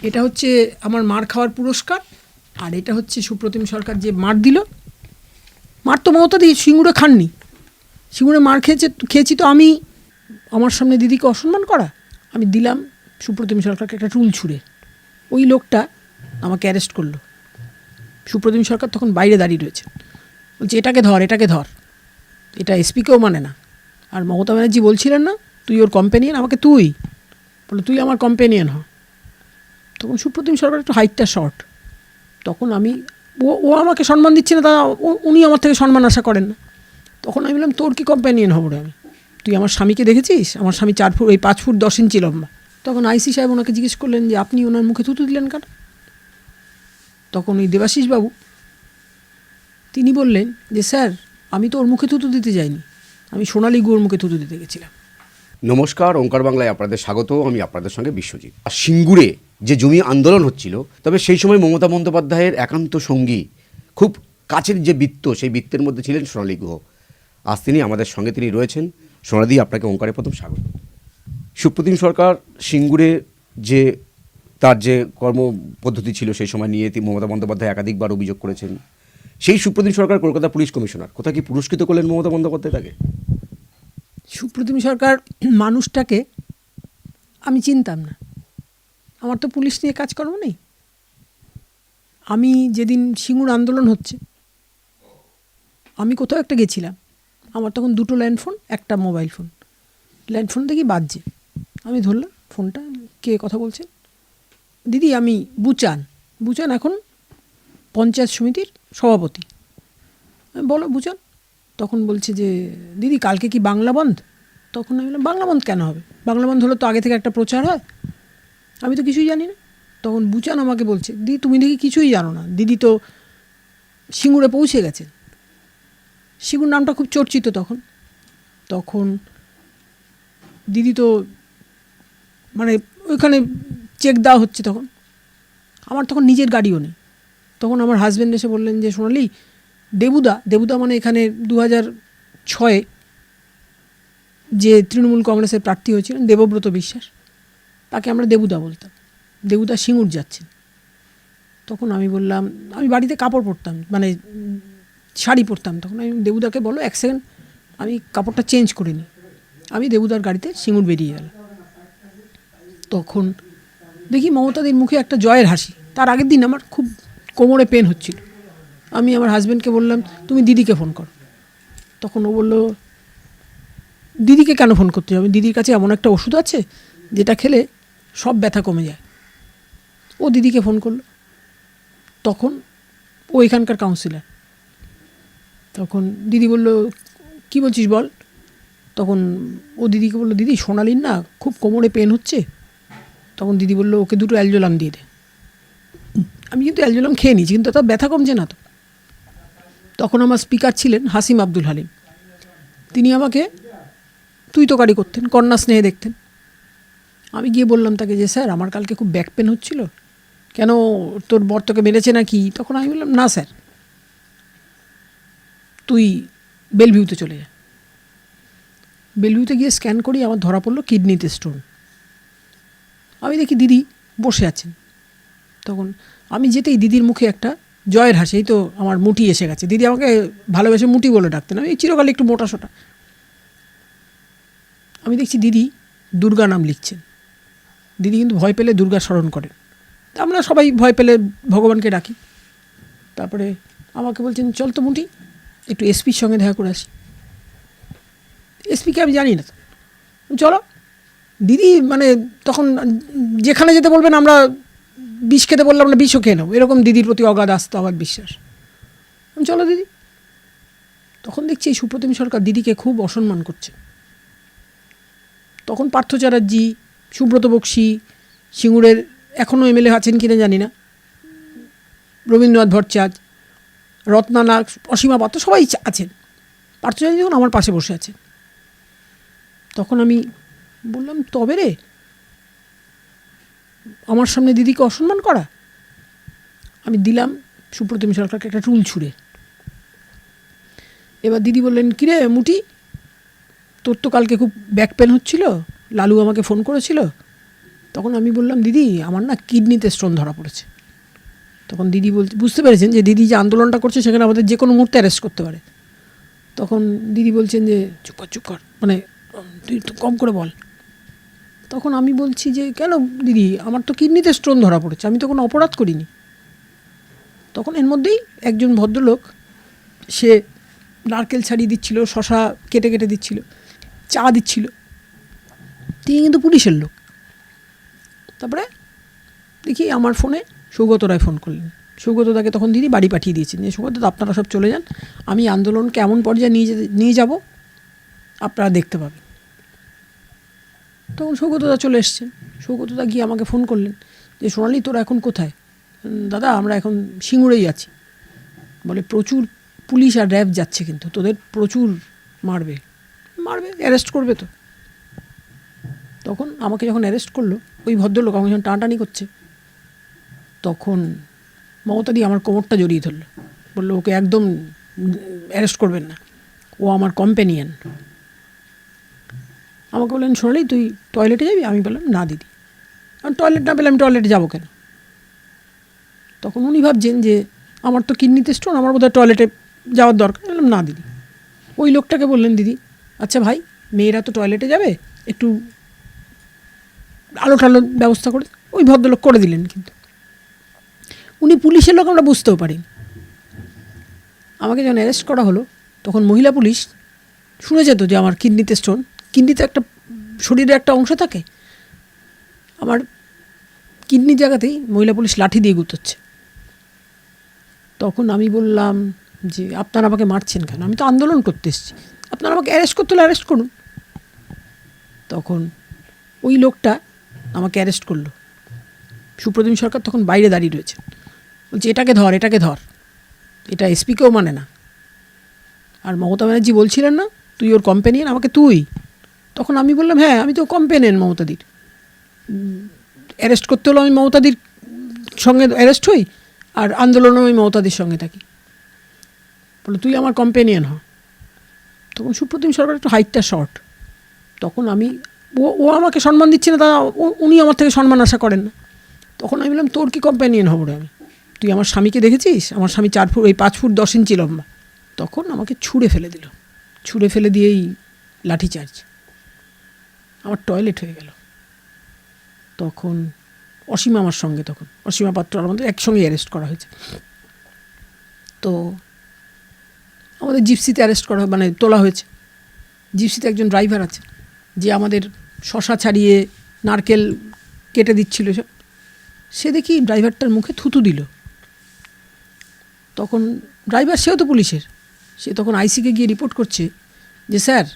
এটা হচ্ছে আমার মার খাওয়ার পুরস্কার, আর এটা হচ্ছে সুপ্রতিম সরকার যে মার দিল। মার তো মমতা দি সিঙ্গুরে খাননি, সিঙ্গুরে মার খেয়েছি তো আমি। আমার সামনে দিদিকে অসম্মান করা, আমি দিলাম সুপ্রতিম সরকারকে একটা টুল ছুঁড়ে। ওই লোকটা আমাকে অ্যারেস্ট করলো। সুপ্রতিম সরকার তখন বাইরে দাঁড়িয়ে রয়েছে, বলছে এটাকে ধর, এটাকে ধর। এটা এসপিকেও মানে না। আর মমতা ব্যানার্জি বলছিলেন না তুই ওর কম্পেনিয়ন, আমাকে তুই বলে তুই আমার কম্পেনিয়ন হ। তখন সুপ্রতিম সরকার একটু হাইটটা শর্ট, তখন আমি ও আমাকে সম্মান দিচ্ছে না, তা উনি আমার থেকে সম্মান আশা করেন না। তখন আমি বললাম তোর কি কম্প্যানিয়ন হবো রে আমি? তুই আমার স্বামীকে দেখেছিস? আমার স্বামী 4 ফুট 5 ফুট 10 ইঞ্চি লম্বা। তখন আইসি সাহেব ওনাকে জিজ্ঞেস করলেন যে আপনি ওনার মুখে থুতু দিলেন কেন? তখন ওই দেবাশিস বাবু তিনি বললেন যে স্যার আমি তো ওর মুখে থুতু দিতে যাইনি, আমি সোনালী গুয়োর মুখে থুতু দিতে গেছিলাম। নমস্কার, ওঙ্কার বাংলায় আপনাদের স্বাগত। আমি আপনাদের সঙ্গে বিশ্বজিৎ। আর সিঙ্গুরে যে জমি আন্দোলন হচ্ছিল, তবে সেই সময় মমতা বন্দ্যোপাধ্যায়ের একান্ত সঙ্গী, খুব কাছের যে বৃত্ত, সেই বৃত্তের মধ্যে ছিলেন সোনালী গুহ। আজ তিনি আমাদের সঙ্গে তিনি রয়েছেন। সোনালী, আপনাকে ওঙ্কারে প্রথম স্বাগত। সুপ্রতিম সরকার সিঙ্গুরে যে তার যে কর্মপদ্ধতি ছিল সেই সময় নিয়ে মমতা বন্দ্যোপাধ্যায় একাধিকবার অভিযোগ করেছেন। সেই সুপ্রতিম সরকার কলকাতা পুলিশ কমিশনার, কোথায় কি পুরস্কৃত করলেন মমতা বন্দ্যোপাধ্যায় তাকে? সুপ্রতিম সরকার মানুষটাকে আমি চিনতাম না, আমার তো পুলিশ নিয়ে কাজকর্ম নেই। আমি যেদিন সিঙ্গুর আন্দোলন হচ্ছে আমি কোথাও একটা গেছিলাম, আমার তখন 2টো ল্যান্ডফোন, একটা মোবাইল ফোন। ল্যান্ডফোন দেখি বাজছে, আমি ধরলাম ফোনটা, কে কথা বলছে? দিদি আমি বুচান এখন পঞ্চায়েত সমিতির সভাপতি। বলো বুচান। তখন বলছে যে দিদি কালকে কি বাংলা বন্ধ? তখন আমি বললাম বাংলা বন্ধ কেন হবে? বাংলা বন্ধ হলে তো আগে থেকে একটা প্রচার হয়, আমি তো কিছুই জানি না। তখন বুচান আমাকে বলছে দিদি তুমি দেখি কিছুই জানো না, দিদি তো সিঙ্গুরে পৌঁছে গেছেন। সিঙ্গুর নামটা খুব চর্চিত তখন দিদি তো মানে ওইখানে চেক দেওয়া হচ্ছে। তখন আমার তখন নিজের গাড়িও নেই। তখন আমার হাজব্যান্ড এসে বললেন যে সোনালি, দেবুদা মানে এখানে 2006 যে তৃণমূল কংগ্রেসের প্রার্থী হয়েছিলেন দেবব্রত বিশ্বাস, তাকে আমরা দেবুদা বলতাম। দেবুদা সিঙ্গুর যাচ্ছেন। তখন আমি বললাম, আমি বাড়িতে কাপড় পরতাম, মানে শাড়ি পরতাম। তখন আমি দেবুদাকে বলো 1 সেকেন্ড আমি কাপড়টা চেঞ্জ করে নিই। আমি দেবুদার গাড়িতে সিঙ্গুর বেরিয়ে গেলাম। তখন দেখি মমতাদির মুখে একটা জয়ের হাসি। তার আগের দিন আমার খুব কোমরে পেন হচ্ছিল। আমি আমার হাজব্যান্ডকে বললাম তুমি দিদিকে ফোন করো। তখন ও বলল দিদিকে কেন ফোন করতে হবে? দিদির কাছে এমন একটা ওষুধ আছে যেটা খেলে সব ব্যথা কমে যায়। ও দিদিকে ফোন করলো। তখন ও এখানকার কাউন্সিলর। তখন দিদি বলল কী বলছিস বল। তখন ও দিদিকে বললো দিদি সোনালির না খুব কোমরে পেন হচ্ছে। তখন দিদি বললো ওকে 2টো অ্যালজোলাম দিয়ে দে। আমি কিন্তু অ্যালজোলাম খেয়ে নিয়েছি, কিন্তু তার ব্যথা কমছে না তো। তখন আমার স্পিকার ছিলেন হাসিম আব্দুল হালিম, তিনি আমাকে তুই তো গাড়ি করতেন, কন্যা স্নেহে দেখতেন। আমি গিয়ে বললাম তাকে যে স্যার আমার কালকে খুব ব্যাক পেন হচ্ছিল, কেন তোর বর তোকে মেরেছে নাকি? তখন আমি বললাম না স্যার, তুই বেলভিউতে চলে যা। বেলভিউতে গিয়ে স্ক্যান করি, আমার ধরা পড়লো কিডনিতে স্টোন। আমি দেখি দিদি বসে আছেন। তখন আমি যেতেই দিদির মুখে একটা জয়ের হাসি, এই তো আমার মুটি এসে গেছে। দিদি আমাকে ভালোবেসে মুটি বলে ডাকতেন, আমি চিরকাল একটু মোটাসোটা। আমি দেখছি দিদি দুর্গা নাম লিখছেন। দিদি কিন্তু ভয় পেলে দুর্গা স্মরণ করেন, আমরা সবাই ভয় পেলে ভগবানকে ডাকি। তারপরে আমাকে বলছেন চল তো মুটি একটু এসপির সঙ্গে দেখা করে আসি। এসপিকে আমি জানি না, চলো। দিদি মানে তখন যেখানে যেতে বলবেন আমরা বিষ খেতে বললাম আমরা বিষও খেয়ে নেবো, এরকম দিদির প্রতি অগাধ আস্থা, অগাধ বিশ্বাস। চলো দিদি। তখন দেখছি এই সুপ্রতিম সরকার দিদিকে খুব অসম্মান করছে। তখন পার্থ চ্যাটার্জি, সুব্রত বক্সি, সিঙ্গুরের এখনও এমএলএ আছেন কিনা জানি না, রবীন্দ্রনাথ ভট্টাচার্য, রত্না নাগ, অসীমা পাত্র সবাই আছেন। পার্থ চ্যাটার্জি যখন আমার পাশে বসে আছেন, তখন আমি বললাম তবে রে আমার সামনে দিদিকে অসম্মান করা। আমি দিলাম সুপ্রতিম সরকারকে একটা টুল ছুঁড়ে। এবার দিদি বললেন কিরে মুটি, তোর তো কালকে খুব ব্যাক পেন হচ্ছিল, লালু আমাকে ফোন করেছিল, তখন আমি বললাম, দিদি আমার না কিডনিতে স্টোন ধরা পড়েছে। তখন দিদি বুঝতে পেরেছেন যে দিদি যে আন্দোলনটা করছে সেখানে আমাদের যে কোনো মুহূর্তে অ্যারেস্ট করতে পারে। তখন দিদি বলছেন যে চুপ কর, মানে তুই একটু কম করে বল। তখন আমি বলছি যে কেন দিদি, আমার তো কিডনিতে স্টোন ধরা পড়েছে, আমি তো কোনো অপরাধ করিনি। তখন এর মধ্যেই একজন ভদ্রলোক, সে নারকেল ছাড়িয়ে দিচ্ছিল, শশা কেটে কেটে দিচ্ছিল, চা দিচ্ছিল, তিনি কিন্তু পুলিশের লোক। তারপরে দেখি আমার ফোনে সৌগত রায় ফোন করলেন। সৌগতদাকে তখন দিদি বাড়ি পাঠিয়ে দিয়েছেন যে সৌগতদা আপনারা সব চলে যান, আমি আন্দোলনকে এমন পর্যায়ে নিয়ে যাব আপনারা দেখতে পাবেন। তখন সৌগতদা চলে এসছেন। সৌগতদা গিয়ে আমাকে ফোন করলেন যে সোনালি তোরা এখন কোথায়? দাদা আমরা এখন সিঙ্গুরেই আছি। বলে প্রচুর পুলিশ আর র্যাব যাচ্ছে, কিন্তু তোদের প্রচুর মারবে, অ্যারেস্ট করবে তো। তখন আমাকে যখন অ্যারেস্ট করলো, ওই ভদ্রলোক আমাকে যখন টানাটানি করছে, তখন মমতাদি আমার কোমরটা জড়িয়ে ধরলো, বললো ওকে একদম অ্যারেস্ট করবেন না, ও আমার কম্প্যানিয়ন। আমাকে বললেন সোনালি তুই টয়লেটে যাবি? আমি বললাম না দিদি, আমি টয়লেট না পেলে আমি টয়লেটে যাবো কেন? তখন উনি ভাবছেন যে আমার তো কিডনিতে স্টোন, আমার বোধহয় টয়লেটে যাওয়ার দরকার। বললাম না দিদি। ওই লোকটাকে বললেন, দিদি আচ্ছা ভাই, মেয়েরা তো টয়লেটে যাবে, একটু আলো টালো ব্যবস্থা করে। ওই ভদ্রলোক করে দিলেন, কিন্তু উনি পুলিশের লোক আমরা বুঝতেও পারিনি। আমাকে যখন অ্যারেস্ট করা হলো, তখন মহিলা পুলিশ শুনেছে তো যে আমার কিডনিতে স্টোন, কিডনিতে একটা শরীরের একটা অংশ থাকে, আমার কিডনির জায়গাতেই মহিলা পুলিশ লাঠি দিয়ে গুঁতোচ্ছে। তখন আমি বললাম যে আপনারা আমাকে মারছেন কেন? আমি তো আন্দোলন করতে এসেছি, আপনারা আমাকে অ্যারেস্ট করতে হলে অ্যারেস্ট করুন। তখন ওই লোকটা আমাকে অ্যারেস্ট করলো। সুপ্রতিম সরকার তখন বাইরে দাঁড়িয়ে রয়েছে, বলছে এটাকে ধর, এটা এসপিকেও মানে না। আর মমতা ব্যানার্জি বলছিলেন না তুই ওর কম্প্যানিয়ন, আমাকে তুই। তখন আমি বললাম হ্যাঁ আমি তো কম্প্যানিয়ন মমতাদির, অ্যারেস্ট করতে হলো আমি মমতাদির সঙ্গে অ্যারেস্ট হই, আর আন্দোলনেও আমি মমতাদির সঙ্গে থাকি। বলে তুই আমার কম্প্যানিয়ন হ। তখন সুপ্রতিম সরকার একটু হাইটটা শর্ট, তখন আমি ও আমাকে সম্মান দিচ্ছে না, দাদা উনি আমার থেকে সম্মান আশা করেন না। তখন আমি বললাম তোর কি কম্প্যানিয়ন হবো রে আমি? তুই আমার স্বামীকে দেখেছিস? আমার স্বামী 4 ফুট 5 ফুট 10 ইঞ্চি লম্বা। তখন আমাকে ছুঁড়ে ফেলে দিয়েই লাঠিচার্জ, আমার টয়লেট হয়ে গেল। তখন অসীমা আমার সঙ্গে, তখন অসীমা পাত্র আমাদের একসঙ্গে অ্যারেস্ট করা হয়েছে। তো আমাদের জিপসিতে অ্যারেস্ট করা, মানে তোলা হয়েছে। জিপসিতে একজন ড্রাইভার আছে যে আমাদের শশা ছাড়িয়ে নারকেল কেটে দিচ্ছিল সব, সে দেখি ড্রাইভারটার মুখে থুতু দিল। তখন ড্রাইভার, সেও তো পুলিশের, সে তখন আইসিকে গিয়ে রিপোর্ট করছে যে স্যার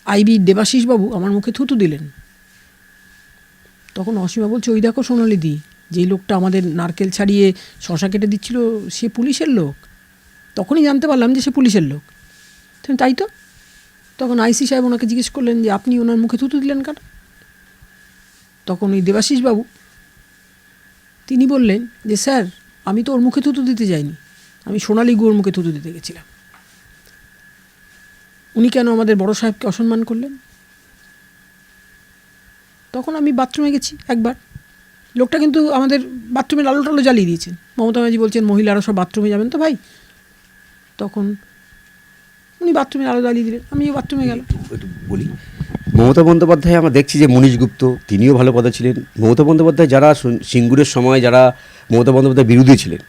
আইবি দেবাশিস বাবু আমার মুখে থুতু দিলেন। তখন অসীমা বলছে ওই দেখো সোনালি দি, যেই লোকটা আমাদের নারকেল ছাড়িয়ে শশা কেটে দিচ্ছিল সে পুলিশের লোক। তখনই জানতে পারলাম যে সে পুলিশের লোক। তাই তো। তখন আইসি সাহেব ওনাকে জিজ্ঞেস করলেন যে আপনি ওনার মুখে থুতু দিলেন কেন? তখন ওই দেবাশিস বাবু তিনি বললেন যে স্যার আমি তো ওর মুখে থুতু দিতে যাইনি, আমি সোনালি গুয়োর মুখে থুতু দিতে গেছিলাম। উনি কেন আমাদের বড় সাহেবকে অসম্মান করলেন? তখন আমি বাথরুমে গেছি একবার, লোকটা কিন্তু আমাদের বাথরুমের আলো টালো জ্বালিয়ে দিয়েছেন। মমতা ব্যানার্জি বলছেন মহিলারা সব বাথরুমে যাবেন তো ভাই। তখন উনি বাথরুমের আলো জ্বালিয়ে দিলেন, আমিও বাথরুমে গেলাম। একটু বলি, মমতা বন্দ্যোপাধ্যায় আমরা দেখছি যে মনীশ গুপ্ত তিনিও ভালো পদে ছিলেন। মমতা বন্দ্যোপাধ্যায় যারা সিঙ্গুরের সময় যারা মমতা বন্দ্যোপাধ্যায় বিরোধী ছিলেন,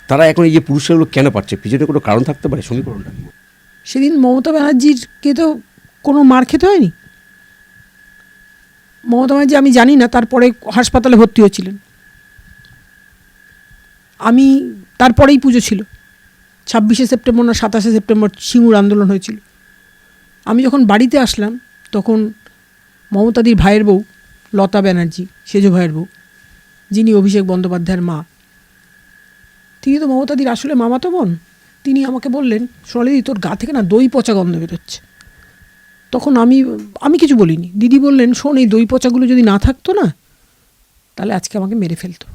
তারা এখন এই যে পুরস্কারগুলো কেন পাচ্ছে? পিছনে কোনো কারণ থাকতে পারে? সমীকরণটা সেদিন মমতা ব্যানার্জিকে তো কোনো মার খেতে হয়নি। মমতা ব্যানার্জি আমি জানি না তারপরে হাসপাতালে ভর্তি হয়েছিলেন, আমি তারপরেই পুজো ছিল 26শে সেপ্টেম্বর না 27শে সেপ্টেম্বর সিঙ্গুর আন্দোলন হয়েছিল। আমি যখন বাড়িতে আসলাম তখন মমতাদির ভাইয়ের বউ লতা ব্যানার্জি, সেজ ভাইয়ের বউ, যিনি অভিষেক বন্দ্যোপাধ্যায়ের মা, তিনি তো মমতাদির আসলে মামাতো বোন, তিনি আমাকে বললেন সোনালি তোর গা থেকে না দই পচা গন্ধ বেরোচ্ছে। তখন আমি কিছু বলিনি। দিদি বললেন শোন এই দই পচাগুলো যদি না থাকতো না তাহলে আজকে আমাকে মেরে ফেলতো।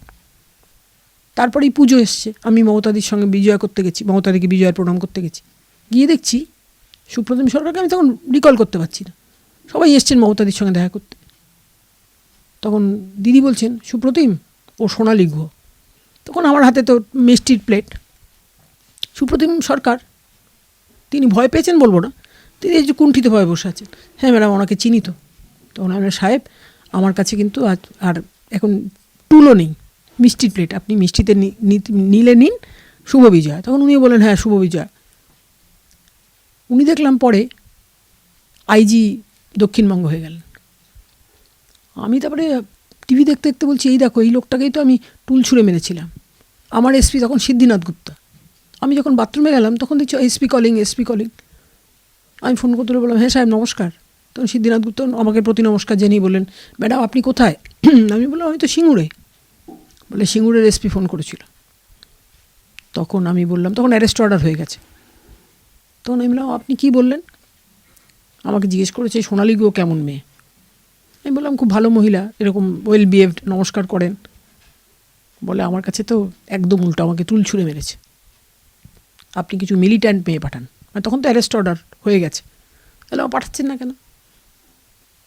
তারপরেই পুজো এসছে, আমি মমতাদির সঙ্গে বিজয় করতে গেছি, মমতাদিকে বিজয়ের প্রণাম করতে গেছি, গিয়ে দেখছি সুপ্রতিম সরকারকে আমি তখন রিকল করতে পারছি না, সবাই এসছেন মমতাদির সঙ্গে দেখা করতে। তখন দিদি বলছেন, সুপ্রতিম, ও সোনালী গুহ। তখন আমার হাতে তো মিষ্টির প্লেট। সুপ্রতিম সরকার, তিনি ভয় পেয়েছেন বলবো না, তিনি এই যে কুণ্ঠিত ভয়ে বসে আছেন। হ্যাঁ ম্যাডাম, ওনাকে চিনি তো। তখন আমরা, সাহেব, আমার কাছে কিন্তু আর এখন টুলও নেই, মিষ্টির প্লেট, আপনি মিষ্টিতে নিলে নিন, শুভ বিজয়। তখন উনি বললেন, হ্যাঁ শুভ বিজয়। উনি দেখলাম পরে আইজি দক্ষিণবঙ্গ হয়ে গেলেন। আমি তারপরে টিভি দেখতে দেখতে বলছি, এই দেখো, এই লোকটাকেই তো আমি টুল ছুঁড়ে মেরেছিলাম। আমার এসপি তখন সিদ্ধিনাথ গুপ্তা। আমি যখন বাথরুমে গেলাম তখন দেখছি এসপি কলিং, এসপি কলিং। আমি ফোন করতে বললাম, হ্যাঁ সাহেব নমস্কার। তখন সিদ্ধিনাথ গুপ্তা আমাকে প্রতি নমস্কার জানিয়ে বললেন, ম্যাডাম আপনি কোথায়? আমি বললাম, আমি তো সিঙ্গুরে। বলে, সিঙ্গুরের এসপি ফোন করেছিল। তখন আমি বললাম, তখন অ্যারেস্ট অর্ডার হয়ে গেছে। তখন আমি বললাম, আপনি কী বললেন? আমাকে জিজ্ঞেস করেছে সোনালী গুহ কেমন মেয়ে। আমি বললাম, খুব ভালো মহিলা, এরকম ওয়েল বিহেভড, নমস্কার করেন। বলে, আমার কাছে তো একদম উল্টো, আমাকে টুল ছুঁড়ে মেরেছে। আপনি কিছু মিলিট্যান্ট মেয়ে পাঠান। মানে তখন তো অ্যারেস্ট অর্ডার হয়ে গেছে। তাহলে আমার পাঠাচ্ছেন না কেন?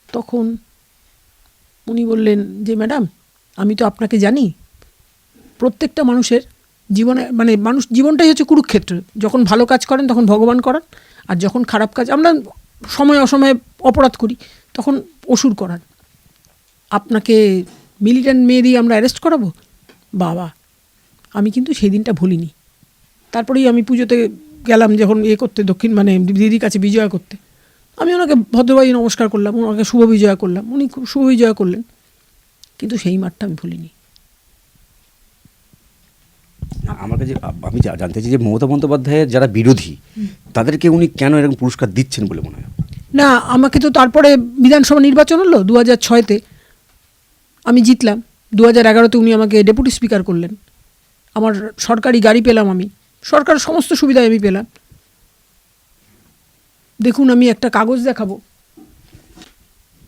তখন উনি বললেন যে, ম্যাডাম আমি তো আপনাকে জানি, প্রত্যেকটা মানুষের জীবনে, মানে মানুষ জীবনটাই হচ্ছে কুরুক্ষেত্র। যখন ভালো কাজ করেন তখন ভগবান করান, আর যখন খারাপ কাজ, আমরা সময় অসময়ে অপরাধ করি, তখন অসুর করান। আপনাকে মিলিট্যান্ট মেয়ে দিয়ে আমরা অ্যারেস্ট করাবো? বাবা, আমি কিন্তু সেই দিনটা ভুলিনি। তারপরেই আমি পুজোতে গেলাম যখন করতে, মানে দিদির কাছে বিজয়া করতে, আমি ওনাকে ভদ্রভাবে নমস্কার করলাম, ওনাকে শুভ বিজয়া করলাম, উনি খুব শুভ বিজয়া করলেন। কিন্তু সেই মাঠটা আমি ভুলিনি। আমার কাছে আমি জানতে চাই যে মমতা বন্দ্যোপাধ্যায়ের যারা বিরোধী, তাদেরকে উনি কেন এরকম পুরস্কার দিচ্ছেন বলে মনে হয়? না, আমাকে তো তারপরে বিধানসভা নির্বাচন হলো 2006-তে, আমি জিতলাম। 2011-তে উনি আমাকে ডেপুটি স্পিকার করলেন। আমার সরকারি গাড়ি পেলাম, আমি সরকারের সমস্ত সুবিধা আমি পেলাম। দেখুন, আমি একটা কাগজ দেখাবো,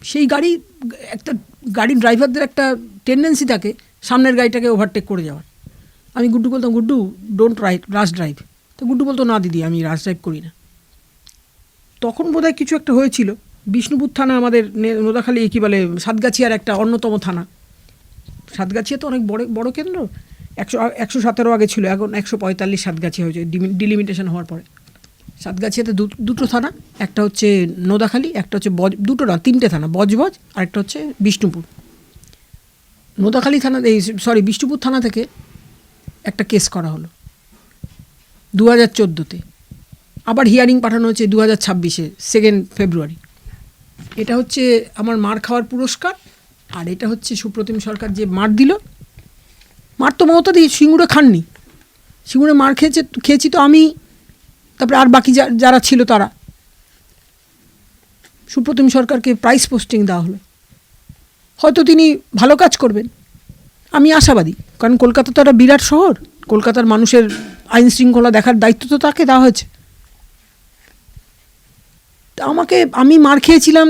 সেই গাড়ি, একটা গাড়ির ড্রাইভারদের একটা টেন্ডেন্সি থাকে সামনের গাড়িটাকে ওভারটেক করে যাওয়ার। আমি গুড্ডু বলতাম, গুড্ডু ডোন্ট রাশ ড্রাইভ। তো গুড্ডু বলতো, না দিদি আমি রাশ ড্রাইভ করি না। তখন বোধহয় কিছু একটা হয়েছিল। বিষ্ণুপুর থানা আমাদের নোদাখালী, কী বলে, সাতগাছিয়ার একটা অন্যতম থানা। সাতগাছিয়া তো অনেক বড় কেন্দ্র। 117 আগে ছিল, এখন 145 সাতগাছিয়া হয়েছে ডিলিমিটেশন হওয়ার পরে। সাতগাছিয়াতে দুটো থানা, একটা হচ্ছে নোদাখালী, একটা হচ্ছে দুটো না, 3টে থানা, বজবজ, আর একটা হচ্ছে বিষ্ণুপুর। নোদাখালী থানা, বিষ্ণুপুর থানা থেকে একটা কেস করা হলো 2014-তে। আবার হিয়ারিং পাঠানো হচ্ছে 2026-এ 2 ফেব্রুয়ারি। এটা হচ্ছে আমার মার খাওয়ার পুরস্কার, আর এটা হচ্ছে সুপ্রতিম সরকার যে মার দিল। মার তো মমতা দিয়ে সিঙ্গুরে খাননি, সিঙ্গুরে মার খেয়েছি তো আমি, তারপরে আর বাকি যারা ছিল তারা। সুপ্রতিম সরকারকে প্রাইস পোস্টিং দেওয়া হলো। হয়তো তিনি ভালো কাজ করবেন, আমি আশাবাদী, কারণ কলকাতা তো একটা বিরাট শহর, কলকাতার মানুষের আইন শৃঙ্খলা দেখার দায়িত্ব তো তাকে দেওয়া হয়েছে। আমি মার খেয়েছিলাম,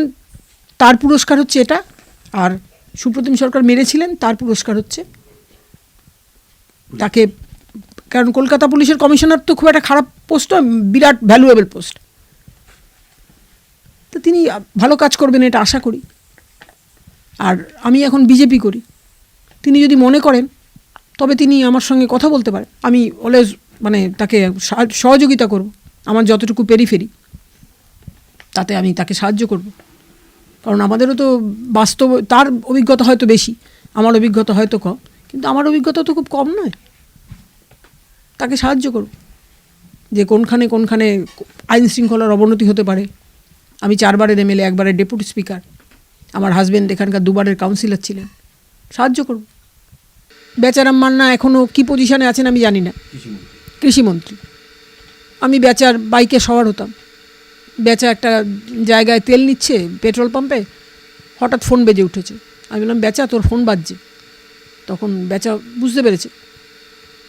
তার পুরস্কার হচ্ছে এটা, আর সুপ্রতিম সরকার মেরেছিলেন, তার পুরস্কার হচ্ছে তাকে, কারণ কলকাতা পুলিশের কমিশনার তো খুব একটা খারাপ পোস্ট, বিরাট ভ্যালুয়েবল পোস্ট। তো তিনি ভালো কাজ করবেন এটা আশা করি। আর আমি এখন বিজেপি করি, তিনি যদি মনে করেন তবে তিনি আমার সঙ্গে কথা বলতে পারেন। আমি অলওয়েজ মানে তাকে সহযোগিতা করব, আমার যতটুকু পেরিফেরি তাতে আমি তাকে সাহায্য করব। কারণ আমাদেরও তো বাস্তব, তার অভিজ্ঞতা হয়তো বেশি, আমার অভিজ্ঞতা হয়তো কম, কিন্তু আমার অভিজ্ঞতা তো খুব কম নয়। তাকে সাহায্য করব যে কোনখানে আইন শৃঙ্খলার অবনতি হতে পারে। আমি 4বারের এমএলএ, 1বারের ডেপুটি স্পিকার, আমার হাজব্যান্ড এখানকার 2বারের কাউন্সিলর ছিলেন, সাহায্য করব। বেচারাম মান্না এখনও কী পজিশনে আছেন আমি জানি না, কৃষিমন্ত্রী। আমি বেচার বাইকে সওয়ার হতাম, বেচা একটা জায়গায় তেল নিচ্ছে পেট্রোল পাম্পে, হঠাৎ ফোন বেজে উঠেছে। আমি বললাম, বেচা তোর ফোন বাজছে। তখন বেচা বুঝতে পেরেছে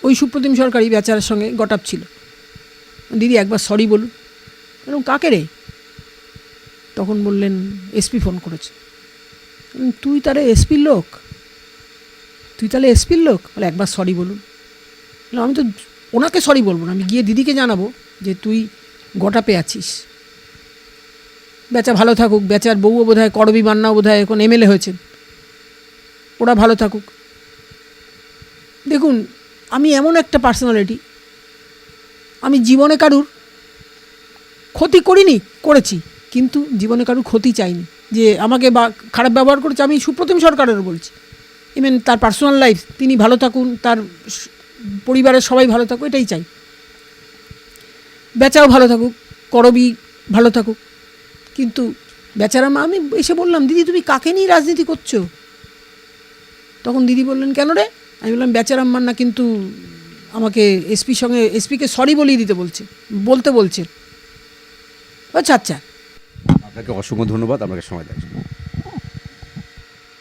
ওই সুপ্রতিম সরকারই বেচার সঙ্গে গটাপ ছিল। দিদি একবার সরি বলুন। বললাম, কাকে রে? তখন বললেন, এসপি ফোন করেছে। তুই তাহলে এসপির লোক? বলে, একবার সরি বলুন। আমি তো ওনাকে সরি বলবো না, আমি গিয়ে দিদিকে জানাবো যে তুই গটাপে আছিস। বেচা ভালো থাকুক, বেচার বউও বোধহয়, করবী মান্নাও বোধহয় এখন এমএলএ হয়েছেন। ওরা ভালো থাকুক। দেখুন, আমি এমন একটা পার্সোনালিটি, আমি জীবনে কারুর ক্ষতি করিনি, করেছি, কিন্তু জীবনে কারুর ক্ষতি চাইনি। যে আমাকে বা খারাপ ব্যবহার করেছে, আমি সুপ্রতিম সরকারেরও বলছি, ইভেন তার পার্সোনাল লাইফ, তিনি ভালো থাকুন, তার পরিবারের সবাই ভালো থাকুক, এটাই চাই। বেচাও ভালো থাকুক, করবি ভালো থাকুক। কিন্তু বেচারা মা, আমি এসে বললাম, দিদি তুমি কাকে নিয়ে রাজনীতি করছো? তখন দিদি বললেন, কেন রে? আমি বললাম, বেচারাম্মার না কিন্তু আমাকে এসপিকে সরি বলিয়ে দিতে বলছে। আচ্ছা আচ্ছা, আপনাকে অসংখ্য ধন্যবাদ, আপনাকে সময় দেওয়ার জন্য।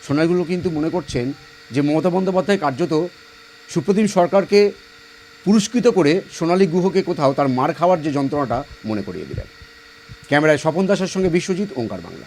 সোনাইগুলো কিন্তু মনে করছেন যে মমতা বন্দ্যোপাধ্যায় কার্যত সুপ্রতিম সরকারকে পুরস্কৃত করে সোনালী গুহকে কোথাও তার মার খাওয়ার যে যন্ত্রণাটা মনে করিয়ে দিলেন। ক্যামেরায় স্বপন দাসের সঙ্গে বিশ্বজিৎ, ওঙ্কার বাংলা।